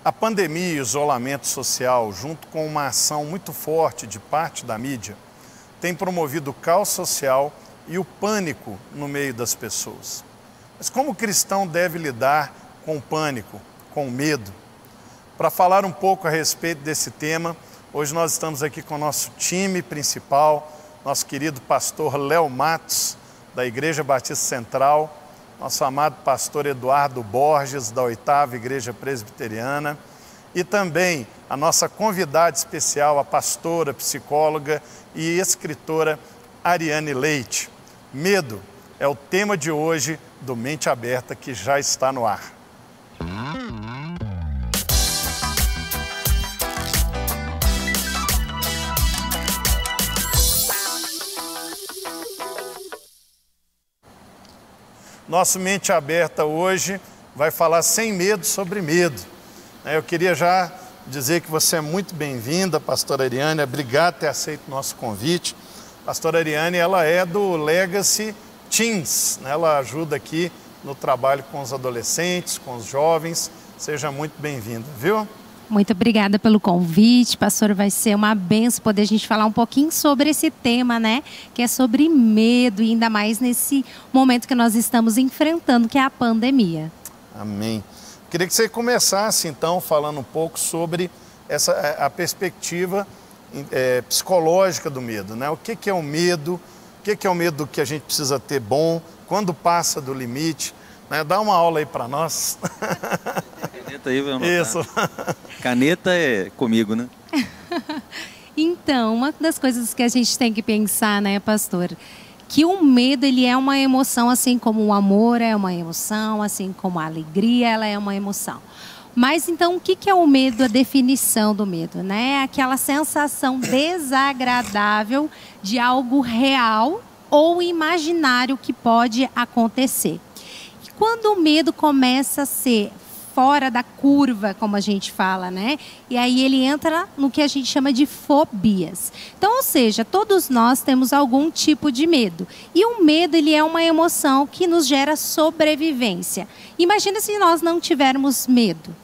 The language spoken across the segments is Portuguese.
A pandemia e o isolamento social, junto com uma ação muito forte de parte da mídia, tem promovido o caos social e o pânico no meio das pessoas. Mas como o cristão deve lidar com o pânico, com o medo? Para falar um pouco a respeito desse tema, hoje nós estamos aqui com o nosso time principal, nosso querido pastor Léo Matos, da Igreja Batista Central, nosso amado pastor Eduardo Borges, da 8ª Igreja Presbiteriana, e também a nossa convidada especial, a pastora, psicóloga e escritora Ariane Leite. Medo é o tema de hoje do Mente Aberta, que já está no ar. Nosso Mente Aberta hoje vai falar sem medo sobre medo. Eu queria já dizer que você é muito bem-vinda, pastora Ariane, obrigado por ter aceito o nosso convite. A pastora Ariane, ela é do Legacy Teens, ela ajuda aqui no trabalho com os adolescentes, com os jovens. Seja muito bem-vinda, viu? Muito obrigada pelo convite, pastor. Vai ser uma benção poder a gente falar um pouquinho sobre esse tema, né? Que é sobre medo, e ainda mais nesse momento que nós estamos enfrentando, que é a pandemia. Amém. Queria que você começasse, então, falando um pouco sobre a perspectiva psicológica do medo, né? O que é o medo? O que é o medo que a gente precisa ter bom? Quando passa do limite? Né? Dá uma aula aí para nós. Caneta aí, vamos anotar. Isso. Caneta é comigo, né? Então, uma das coisas que a gente tem que pensar, né, pastor, que o medo, ele é uma emoção, assim como o amor é uma emoção, assim como a alegria, ela é uma emoção. Mas então, o que é o medo, a definição do medo, né? Aquela sensação desagradável de algo real ou imaginário que pode acontecer. E quando o medo começa a ser fora da curva, como a gente fala, né? E aí ele entra no que a gente chama de fobias. Então, ou seja, todos nós temos algum tipo de medo. E o medo, ele é uma emoção que nos gera sobrevivência. Imagina se nós não tivermos medo.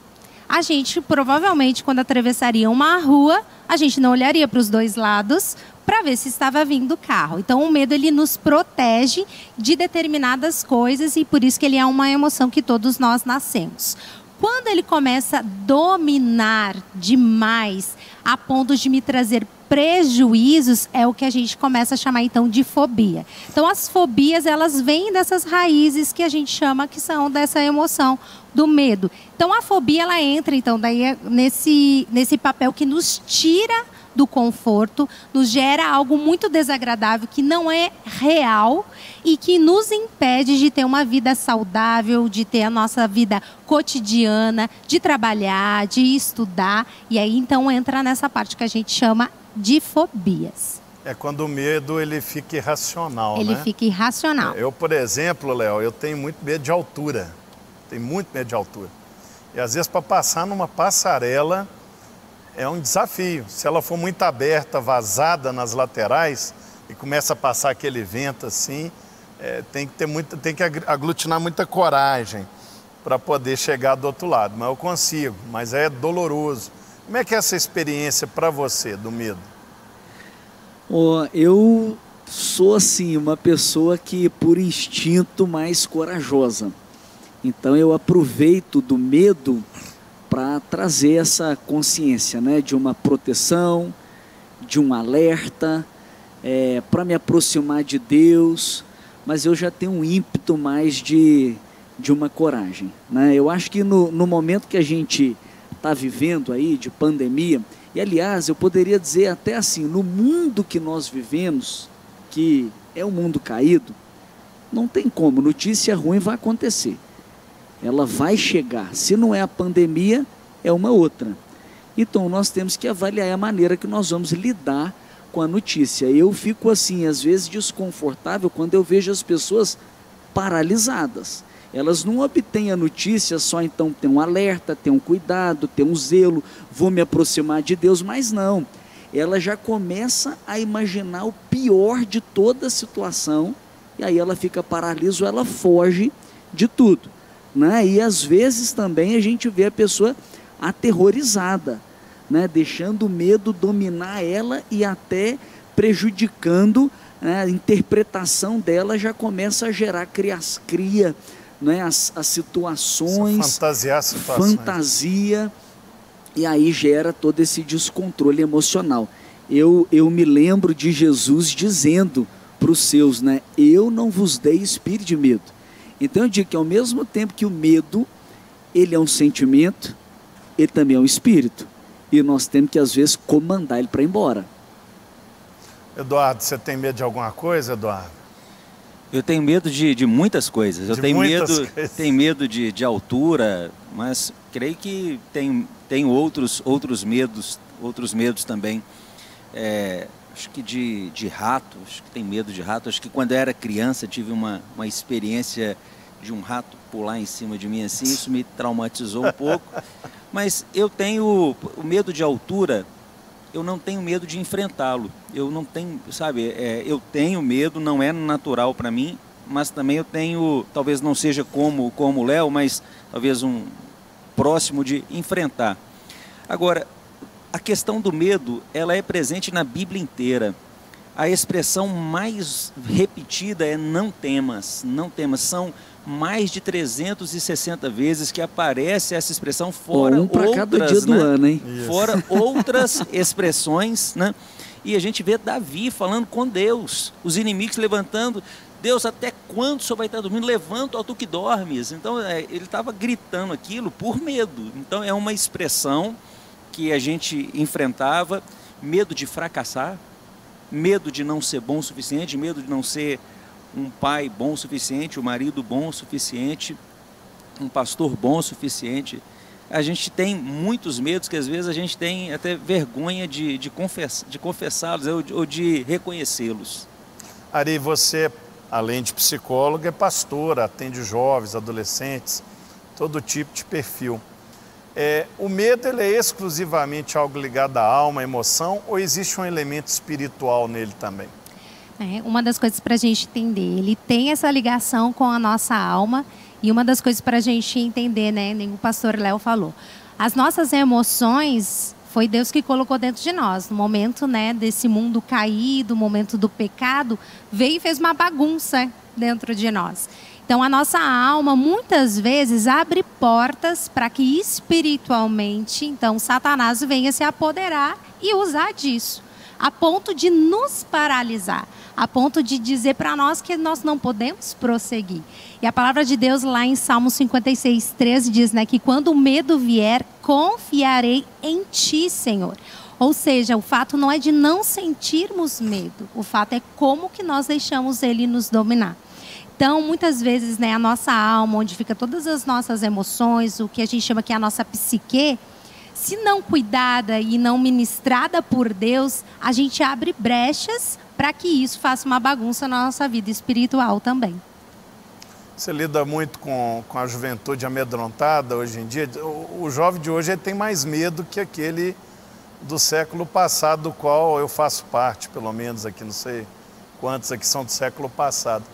A gente, provavelmente, quando atravessaria uma rua, a gente não olharia para os dois lados para ver se estava vindo o carro. Então, o medo, ele nos protege de determinadas coisas e por isso que ele é uma emoção que todos nós nascemos. Quando ele começa a dominar demais, a ponto de me trazer prejuízos, é o que a gente começa a chamar então de fobia. Então as fobias, elas vêm dessas raízes que a gente chama que são dessa emoção do medo. Então a fobia, ela entra então daí nesse papel que nos tira do conforto, nos gera algo muito desagradável que não é real e que nos impede de ter uma vida saudável, de ter a nossa vida cotidiana, de trabalhar, de estudar. E aí então entra nessa parte que a gente chama de fobias. É quando o medo ele fica irracional, Ele né? fica irracional. Eu, por exemplo, Léo, eu tenho muito medo de altura. Tenho muito medo de altura. E às vezes para passar numa passarela é um desafio. Se ela for muito aberta, vazada nas laterais e começa a passar aquele vento assim, tem que aglutinar muita coragem para poder chegar do outro lado. Mas eu consigo, mas é doloroso. Como é que é essa experiência para você do medo? Eu sou assim uma pessoa que por instinto mais corajosa. Então eu aproveito do medo para trazer essa consciência, né, de uma proteção, de um alerta, para me aproximar de Deus, mas eu já tenho um ímpeto mais de uma coragem, né? Eu acho que no momento que a gente está vivendo aí de pandemia, e aliás eu poderia dizer até assim, no mundo que nós vivemos, que é um mundo caído, não tem como, notícia ruim vai acontecer. Ela vai chegar, se não é a pandemia, é uma outra. Então nós temos que avaliar a maneira que nós vamos lidar com a notícia. Eu fico assim, às vezes desconfortável quando eu vejo as pessoas paralisadas. Elas não obtêm a notícia só então tem um alerta, tem um cuidado, tem um zelo, vou me aproximar de Deus, mas não. Ela já começa a imaginar o pior de toda a situação e aí ela fica paralisada, ela foge de tudo, né? E às vezes também a gente vê a pessoa aterrorizada, né? Deixando o medo dominar ela e até prejudicando, né? A interpretação dela já começa a gerar cria, né? As situações, fantasiar situações, fantasia, e aí gera todo esse descontrole emocional. Eu me lembro de Jesus dizendo para os seus, né? Eu não vos dei espírito de medo. Então eu digo que ao mesmo tempo que o medo, ele é um sentimento, ele também é um espírito. E nós temos que às vezes comandar ele para ir embora. Eduardo, você tem medo de alguma coisa, Eduardo? Eu tenho medo de muitas coisas. Eu tenho medo de altura, mas creio que tem outros medos também. Acho que de rato, acho que tenho medo de rato. Acho que quando eu era criança tive uma experiência de um rato pular em cima de mim assim, isso me traumatizou um pouco. Mas eu tenho o medo de altura, eu não tenho medo de enfrentá-lo. Eu não tenho, sabe, eu tenho medo, não é natural para mim, mas também eu tenho, talvez não seja como o Léo, mas talvez um próximo de enfrentar. Agora, a questão do medo, ela é presente na Bíblia inteira. A expressão mais repetida é não temas, não temas. São mais de 360 vezes que aparece essa expressão, fora para cada dia do né? ano, hein? Fora outras expressões, né? E a gente vê Davi falando com Deus, os inimigos levantando, Deus, até quando o Senhor vai estar dormindo? Levanta, ó tu que dormes. Então, ele estava gritando aquilo por medo. Então, é uma expressão que a gente enfrentava, medo de fracassar, medo de não ser bom o suficiente, medo de não ser um pai bom o suficiente, um marido bom o suficiente, um pastor bom o suficiente. A gente tem muitos medos que às vezes a gente tem até vergonha de confessá-los ou de reconhecê-los. Ari, você, além de psicóloga, é pastora, atende jovens, adolescentes, todo tipo de perfil. O medo, ele é exclusivamente algo ligado à alma, à emoção, ou existe um elemento espiritual nele também? Uma das coisas para a gente entender, ele tem essa ligação com a nossa alma, e uma das coisas para a gente entender, né, nem o pastor Léo falou, as nossas emoções foi Deus que colocou dentro de nós. No momento, né, desse mundo caído, momento do pecado, veio e fez uma bagunça dentro de nós. Então, a nossa alma, muitas vezes, abre portas para que espiritualmente, então, Satanás venha se apoderar e usar disso, a ponto de nos paralisar, a ponto de dizer para nós que nós não podemos prosseguir. E a palavra de Deus lá em Salmo 56:13 diz, né, que quando o medo vier, confiarei em ti, Senhor. Ou seja, o fato não é de não sentirmos medo, o fato é como que nós deixamos ele nos dominar. Então, muitas vezes, né, a nossa alma, onde fica todas as nossas emoções, o que a gente chama que é a nossa psique, se não cuidada e não ministrada por Deus, a gente abre brechas para que isso faça uma bagunça na nossa vida espiritual também. Você lida muito com a juventude amedrontada hoje em dia. O jovem de hoje ele tem mais medo que aquele do século passado, do qual eu faço parte, pelo menos aqui, não sei quantos aqui são do século passado.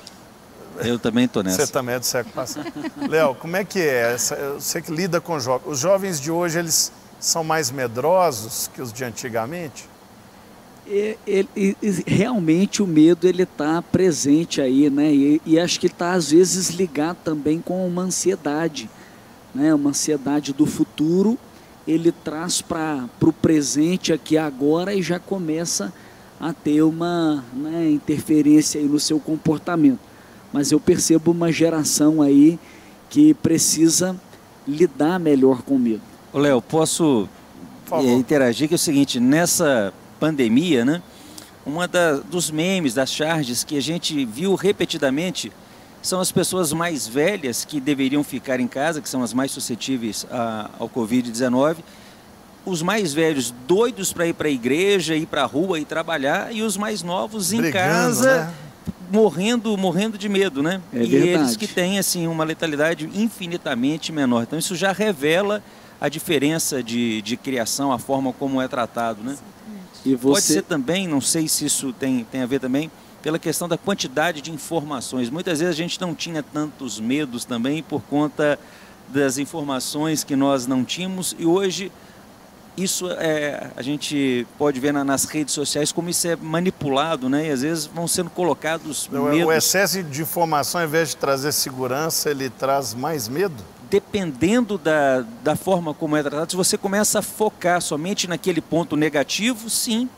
Eu também estou nessa. Você também é do século passado. Léo, como é que é? Você que lida com jovens. Os jovens de hoje, eles são mais medrosos que os de antigamente? Realmente o medo ele está presente aí, né? E acho que está às vezes ligado também com uma ansiedade, né? Uma ansiedade do futuro, ele traz para o presente aqui agora e já começa a ter uma, né, interferência aí no seu comportamento. Mas eu percebo uma geração aí que precisa lidar melhor com o medo. Ô Léo, posso interagir, que é o seguinte, nessa pandemia, né, dos memes, das charges que a gente viu repetidamente, são as pessoas mais velhas que deveriam ficar em casa, que são as mais suscetíveis ao Covid-19, os mais velhos doidos para ir para a igreja, ir para a rua e trabalhar, e os mais novos em casa, né? morrendo de medo, né? É e verdade. Eles que têm assim uma letalidade infinitamente menor. Então isso já revela a diferença de criação, a forma como é tratado, né? E você... Pode ser também, não sei se isso tem a ver também, pela questão da quantidade de informações. Muitas vezes a gente não tinha tantos medos também por conta das informações que nós não tínhamos, e hoje isso a gente pode ver nas redes sociais como isso é manipulado, né? E às vezes vão sendo colocados medos. O excesso de informação, ao invés de trazer segurança, ele traz mais medo? Dependendo da forma como é tratado, se você começa a focar somente naquele ponto negativo, sim,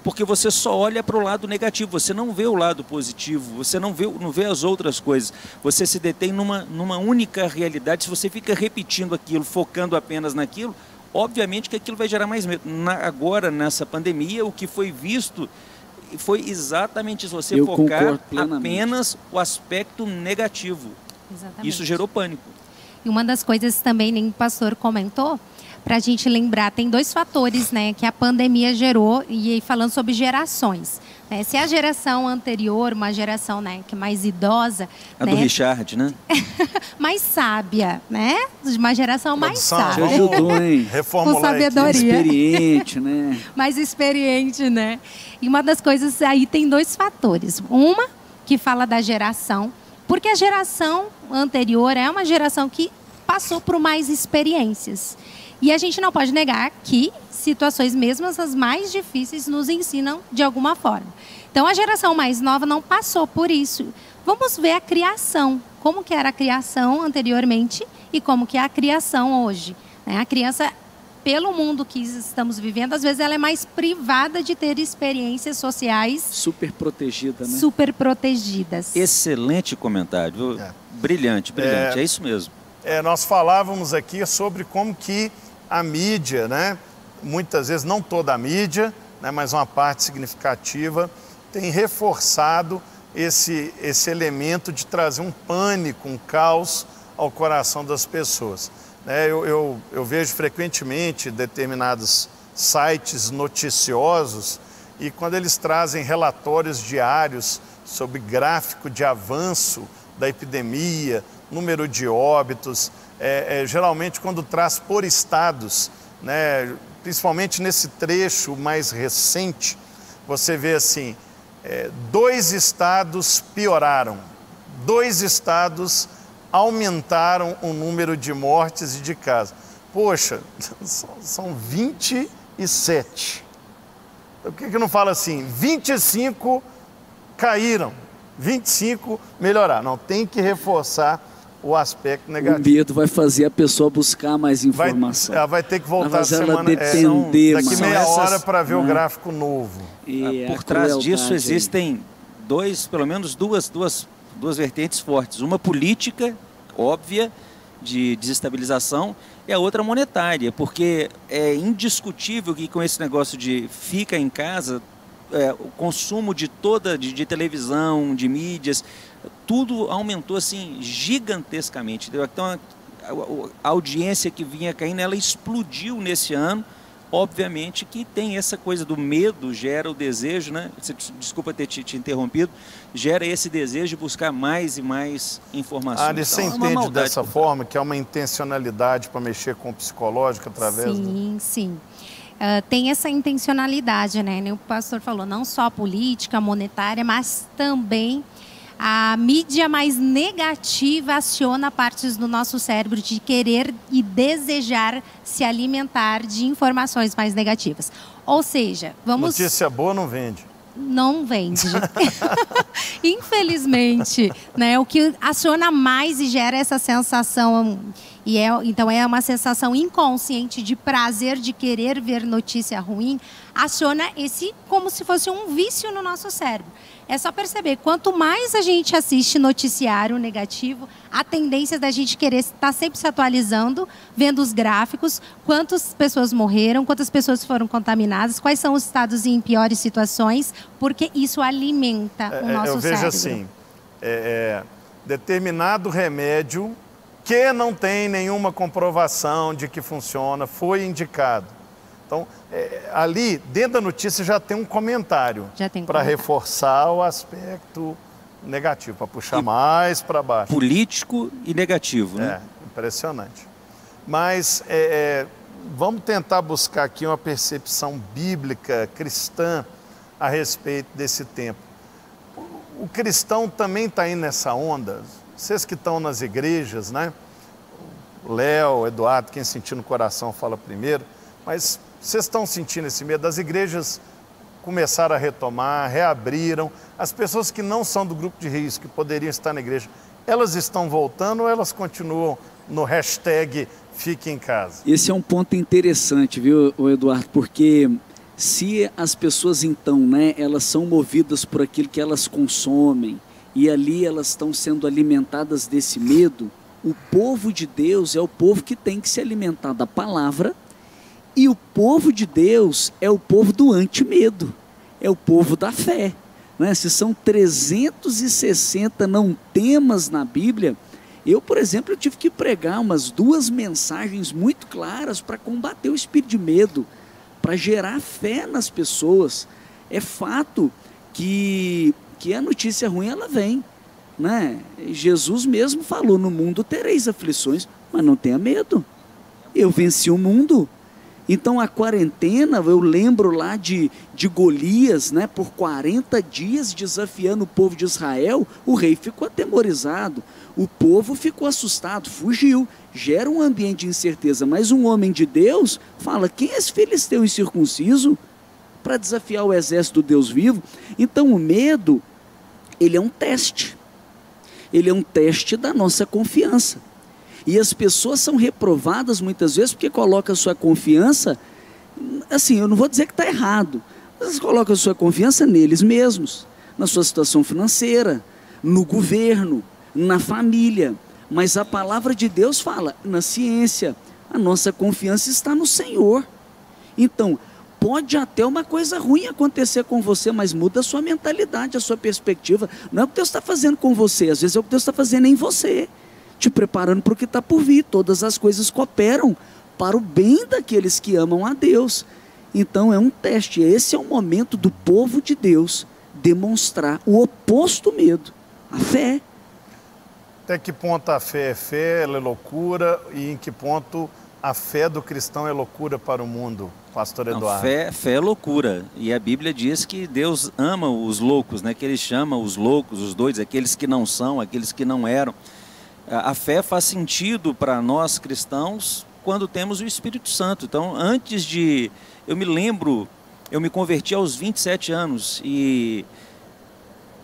porque você só olha para o lado negativo, você não vê o lado positivo, você não vê as outras coisas, você se detém numa única realidade. Se você fica repetindo aquilo, focando apenas naquilo, obviamente que aquilo vai gerar mais medo. Agora, nessa pandemia, o que foi visto foi exatamente isso, você focar apenas o aspecto negativo. Exatamente. Isso gerou pânico. E uma das coisas também, nem o pastor comentou, para a gente lembrar, tem 2 fatores, né, que a pandemia gerou, e falando sobre gerações. Né? Se a geração anterior, uma geração, né, que é mais idosa... A do Richard, né? mais sábia, né? Uma geração mais sábia. Te ajudou, hein? Reformular com sabedoria. Experiente, né? Mais experiente, né? E uma das coisas aí tem 2 fatores. Uma, que fala da geração, porque a geração anterior é uma geração que passou por mais experiências. E a gente não pode negar que situações, mesmo as mais difíceis, nos ensinam de alguma forma. Então, a geração mais nova não passou por isso. Vamos ver a criação. Como que era a criação anteriormente e como que é a criação hoje. A criança, pelo mundo que estamos vivendo, às vezes ela é mais privada de ter experiências sociais. Super protegida, né? Super protegidas. Excelente comentário. Brilhante, brilhante. É isso mesmo. Nós falávamos aqui sobre como que a mídia, né, muitas vezes, não toda a mídia, né, mas uma parte significativa, tem reforçado esse elemento de trazer um pânico, um caos ao coração das pessoas. Eu vejo frequentemente determinados sites noticiosos e quando eles trazem relatórios diários sobre gráfico de avanço da epidemia, número de óbitos, geralmente quando traz por estados, né, principalmente nesse trecho mais recente, você vê assim, 2 estados pioraram, 2 estados aumentaram o número de mortes e de casos. Poxa, são 27. Por que não fala assim, 25 caíram, 25 melhoraram? Não, tem que reforçar o aspecto negativo. O medo vai fazer a pessoa buscar mais informação. Ela vai ter que voltar daqui meia hora para ver o gráfico novo. Por trás disso existem pelo menos duas vertentes fortes. Uma política óbvia de desestabilização e a outra monetária, porque é indiscutível que com esse negócio de fica em casa, o consumo de televisão, de mídias, tudo aumentou assim gigantescamente. Então a audiência que vinha caindo, ela explodiu nesse ano. Obviamente que tem essa coisa do medo, gera o desejo, né? Desculpa ter te interrompido, gera esse desejo de buscar mais e mais informações. Então, você entende dessa forma, que é uma intencionalidade para mexer com o psicológico através Sim. Tem essa intencionalidade, né? O pastor falou, não só a política, monetária, mas também a mídia mais negativa aciona partes do nosso cérebro de querer e desejar se alimentar de informações mais negativas. Ou seja, Notícia boa não vende. Não vende. Infelizmente, né? O que aciona mais e gera essa sensação, então é uma sensação inconsciente de prazer, de querer ver notícia ruim, aciona como se fosse um vício no nosso cérebro. É só perceber, quanto mais a gente assiste noticiário negativo, a tendência da gente querer estar sempre se atualizando, vendo os gráficos, quantas pessoas morreram, quantas pessoas foram contaminadas, quais são os estados em piores situações, porque isso alimenta o nosso cérebro. Eu vejo assim, determinado remédio que não tem nenhuma comprovação de que funciona, foi indicado. Então, ali, dentro da notícia, já tem um comentário para reforçar o aspecto negativo, para puxar mais para baixo. Político e negativo, né? Impressionante. Mas vamos tentar buscar aqui uma percepção bíblica, cristã, a respeito desse tempo. O cristão também está aí nessa onda. Vocês que estão nas igrejas, né? Léo, Eduardo, quem sentir no coração fala primeiro, mas vocês estão sentindo esse medo? As igrejas começaram a retomar, reabriram, as pessoas que não são do grupo de risco, que poderiam estar na igreja, elas estão voltando ou elas continuam no hashtag Fique em Casa? Esse é um ponto interessante, viu, Eduardo, porque se as pessoas então, né, elas são movidas por aquilo que elas consomem e ali elas estão sendo alimentadas desse medo, o povo de Deus é o povo que tem que se alimentar da palavra e o povo de Deus é o povo do antimedo, é o povo da fé. Né? Se são 360 não temas na Bíblia, eu, por exemplo, eu tive que pregar umas 2 mensagens muito claras para combater o espírito de medo, para gerar fé nas pessoas. É fato que a notícia ruim ela vem. Né? Jesus mesmo falou, no mundo tereis aflições, mas não tenha medo, eu venci o mundo. Então a quarentena, eu lembro lá de Golias, né, por 40 dias desafiando o povo de Israel, o rei ficou atemorizado, o povo ficou assustado, fugiu, gera um ambiente de incerteza, mas um homem de Deus fala, quem é esse filisteu incircunciso para desafiar o exército do Deus vivo? Então o medo, ele é um teste da nossa confiança. E as pessoas são reprovadas muitas vezes porque colocam a sua confiança, assim, eu não vou dizer que está errado, mas eles colocam a sua confiança neles mesmos, na sua situação financeira, no governo, na família. Mas a palavra de Deus fala, na ciência, a nossa confiança está no Senhor. Então, pode até uma coisa ruim acontecer com você, mas muda a sua mentalidade, a sua perspectiva. Não é o que Deus está fazendo com você, às vezes é o que Deus está fazendo em você, te preparando para o que está por vir. Todas as coisas cooperam para o bem daqueles que amam a Deus. Então é um teste, esse é o momento do povo de Deus demonstrar o oposto do medo, a fé. Até que ponto a fé é fé, ela é loucura, e em que ponto a fé do cristão é loucura para o mundo, pastor Eduardo? Não, fé é loucura, e a Bíblia diz que Deus ama os loucos, né? Que Ele chama os loucos, os doidos, aqueles que não são, aqueles que não eram. A fé faz sentido para nós cristãos quando temos o Espírito Santo. Então, antes de... Eu me lembro, eu me converti aos 27 anos e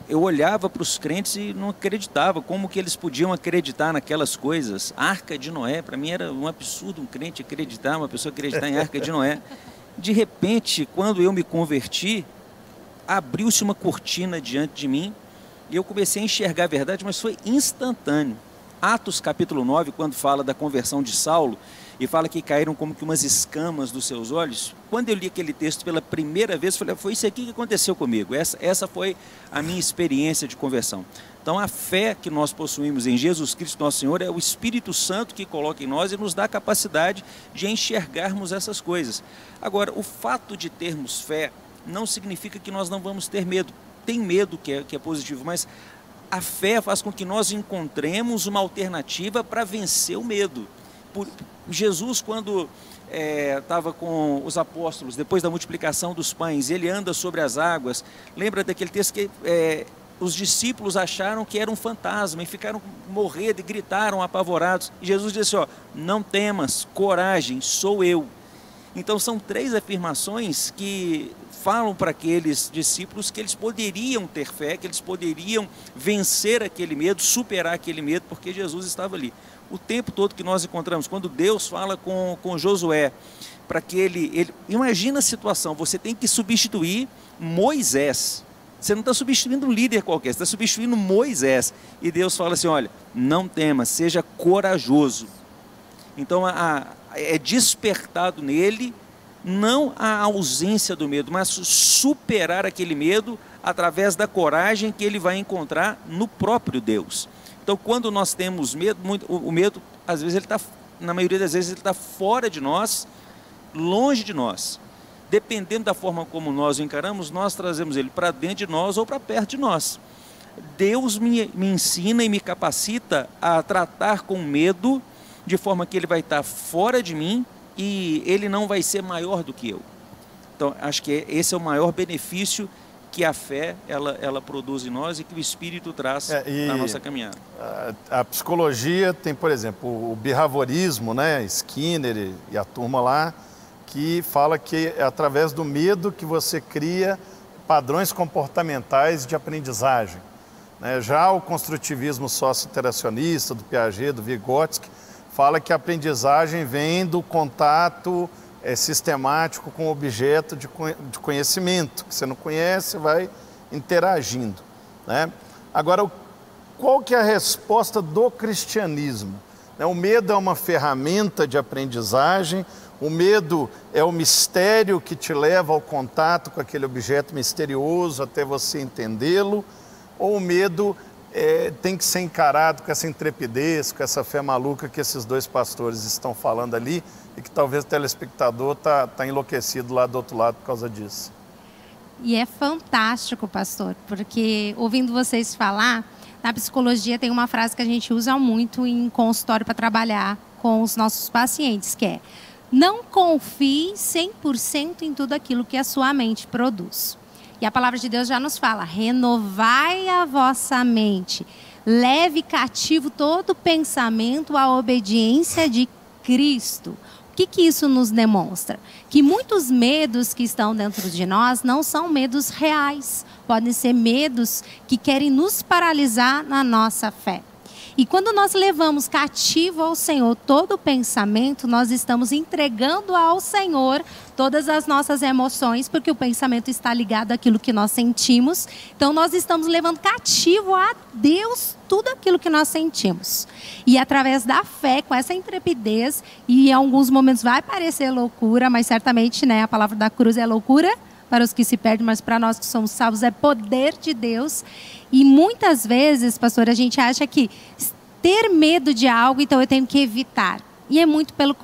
eu olhava para os crentes e não acreditava. Como que eles podiam acreditar naquelas coisas? Arca de Noé, para mim era um absurdo um crente acreditar, uma pessoa acreditar em Arca de Noé. De repente, quando eu me converti, abriu-se uma cortina diante de mim e eu comecei a enxergar a verdade, mas foi instantâneo. Atos capítulo 9, quando fala da conversão de Saulo, e fala que caíram como que umas escamas dos seus olhos, quando eu li aquele texto pela primeira vez, eu falei, foi isso aqui que aconteceu comigo, essa foi a minha experiência de conversão. Então a fé que nós possuímos em Jesus Cristo nosso Senhor é o Espírito Santo que coloca em nós e nos dá a capacidade de enxergarmos essas coisas. Agora, o fato de termos fé não significa que nós não vamos ter medo. Tem medo que é positivo, mas a fé faz com que nós encontremos uma alternativa para vencer o medo. Jesus, quando estava com os apóstolos, depois da multiplicação dos pães, ele anda sobre as águas, lembra daquele texto que os discípulos acharam que era um fantasma e ficaram morrendo e gritaram apavorados. E Jesus disse, ó, não temas, coragem, sou eu. Então são 3 afirmações que falam para aqueles discípulos que eles poderiam ter fé, que eles poderiam vencer aquele medo, superar aquele medo, porque Jesus estava ali. O tempo todo que nós encontramos, quando Deus fala com Josué, para que ele... Imagina a situação, você tem que substituir Moisés. Você não está substituindo um líder qualquer, você está substituindo Moisés. E Deus fala assim, olha, não temas, seja corajoso. Então é despertado nele, não a ausência do medo, mas superar aquele medo através da coragem que ele vai encontrar no próprio Deus. Então, quando nós temos medo, o medo, às vezes, na maioria das vezes, ele está fora de nós, longe de nós. Dependendo da forma como nós o encaramos, nós trazemos ele para dentro de nós ou para perto de nós. Deus me ensina e me capacita a tratar com medo, de forma que ele vai estar fora de mim e ele não vai ser maior do que eu. Então, acho que esse é o maior benefício que a fé ela produz em nós e que o Espírito traz na nossa caminhada. A psicologia tem, por exemplo, o behaviorismo, né? Skinner e a turma lá, que fala que é através do medo que você cria padrões comportamentais de aprendizagem. Já o construtivismo socio-interacionista, do Piaget, do Vygotsky, fala que a aprendizagem vem do contato sistemático com o objeto de conhecimento, que você não conhece, vai interagindo, né? Agora, qual que é a resposta do cristianismo? O medo é uma ferramenta de aprendizagem, o medo é o mistério que te leva ao contato com aquele objeto misterioso até você entendê-lo, ou o medo tem que ser encarado com essa intrepidez, com essa fé maluca que esses dois pastores estão falando ali e que talvez o telespectador tá enlouquecido lá do outro lado por causa disso. E é fantástico, pastor, porque ouvindo vocês falar, na psicologia tem uma frase que a gente usa muito em consultório para trabalhar com os nossos pacientes, que é: não confie 100% em tudo aquilo que a sua mente produz. E a palavra de Deus já nos fala: renovai a vossa mente, leve cativo todo pensamento à obediência de Cristo. O que isso nos demonstra? Que muitos medos que estão dentro de nós não são medos reais. Podem ser medos que querem nos paralisar na nossa fé. E quando nós levamos cativo ao Senhor todo o pensamento, nós estamos entregando ao Senhor todas as nossas emoções, porque o pensamento está ligado àquilo que nós sentimos. Então, nós estamos levando cativo a Deus tudo aquilo que nós sentimos. E através da fé, com essa intrepidez, e em alguns momentos vai parecer loucura, mas certamente, né, a palavra da cruz é loucura para os que se perdem, mas para nós que somos salvos é poder de Deus. E muitas vezes, pastor, a gente acha que ter medo de algo, então eu tenho que evitar. E é muito pelo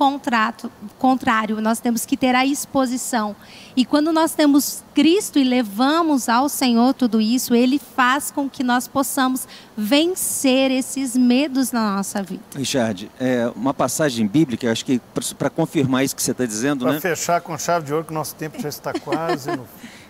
contrário, nós temos que ter a exposição. E quando nós temos Cristo e levamos ao Senhor tudo isso, Ele faz com que nós possamos vencer esses medos na nossa vida. Richard, uma passagem bíblica, acho que para confirmar isso que você está dizendo, né? Para fechar com chave de ouro, que o nosso tempo já está quase no...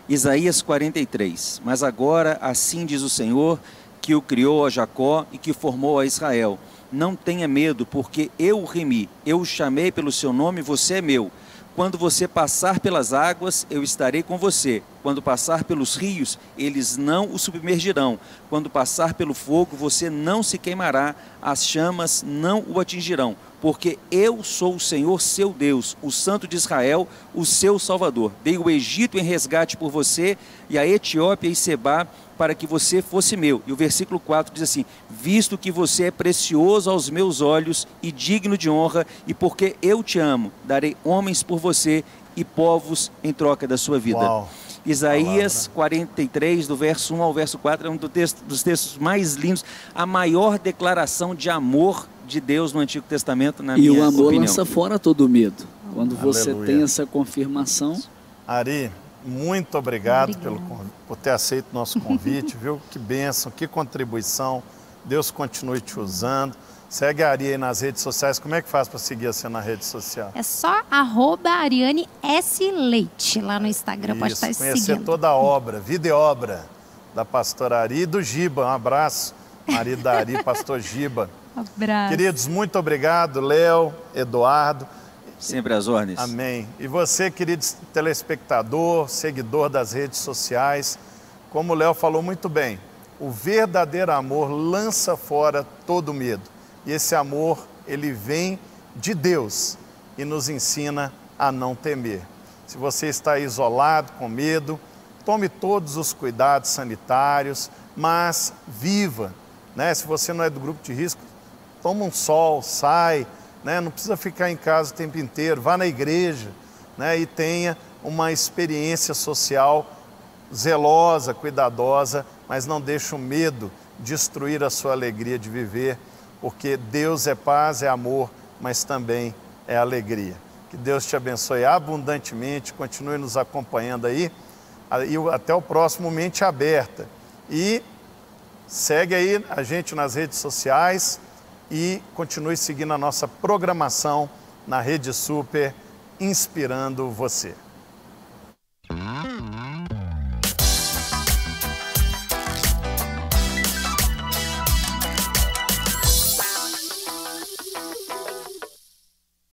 Isaías 43. Mas agora, assim diz o Senhor, que o criou a Jacó e que formou a Israel: não tenha medo, porque eu o remi, eu o chamei pelo seu nome, você é meu. Quando você passar pelas águas, eu estarei com você. Quando passar pelos rios, eles não o submergirão. Quando passar pelo fogo, você não se queimará, as chamas não o atingirão. Porque eu sou o Senhor, seu Deus, o Santo de Israel, o seu Salvador. Dei o Egito em resgate por você, e a Etiópia e Sebá, para que você fosse meu. E o versículo 4 diz assim: visto que você é precioso aos meus olhos e digno de honra, e porque eu te amo, darei homens por você e povos em troca da sua vida. Uau. Isaías 43, do verso 1 ao verso 4, é um dos textos mais lindos, a maior declaração de amor de Deus no Antigo Testamento, na minha opinião. E o amor lança fora todo medo. Quando você Aleluia. tem essa confirmação... Ari, muito obrigado por ter aceito o nosso convite, viu? Que bênção, que contribuição. Deus continue te usando. Segue a Ari aí nas redes sociais. Como é que faz para seguir você na rede social? É só @ArianeSLeite lá no Instagram. Pode estar conhecer seguindo. toda a obra, vida e obra da pastora Ari e do Giba. Um abraço, marido da Ari, pastor Giba. Abraço. Queridos, muito obrigado, Léo, Eduardo. Sempre às ordens. Amém. E você, querido telespectador, seguidor das redes sociais, como o Léo falou muito bem, o verdadeiro amor lança fora todo medo. E esse amor, ele vem de Deus e nos ensina a não temer. Se você está isolado, com medo, tome todos os cuidados sanitários, mas viva, né? Se você não é do grupo de risco, toma um sol, sai, né? Não precisa ficar em casa o tempo inteiro, vá na igreja, né? E tenha uma experiência social zelosa, cuidadosa, mas não deixe o medo destruir a sua alegria de viver, porque Deus é paz, é amor, mas também é alegria. Que Deus te abençoe abundantemente, continue nos acompanhando aí, e até o próximo Mente Aberta. E segue aí a gente nas redes sociais e continue seguindo a nossa programação na Rede Super, inspirando você.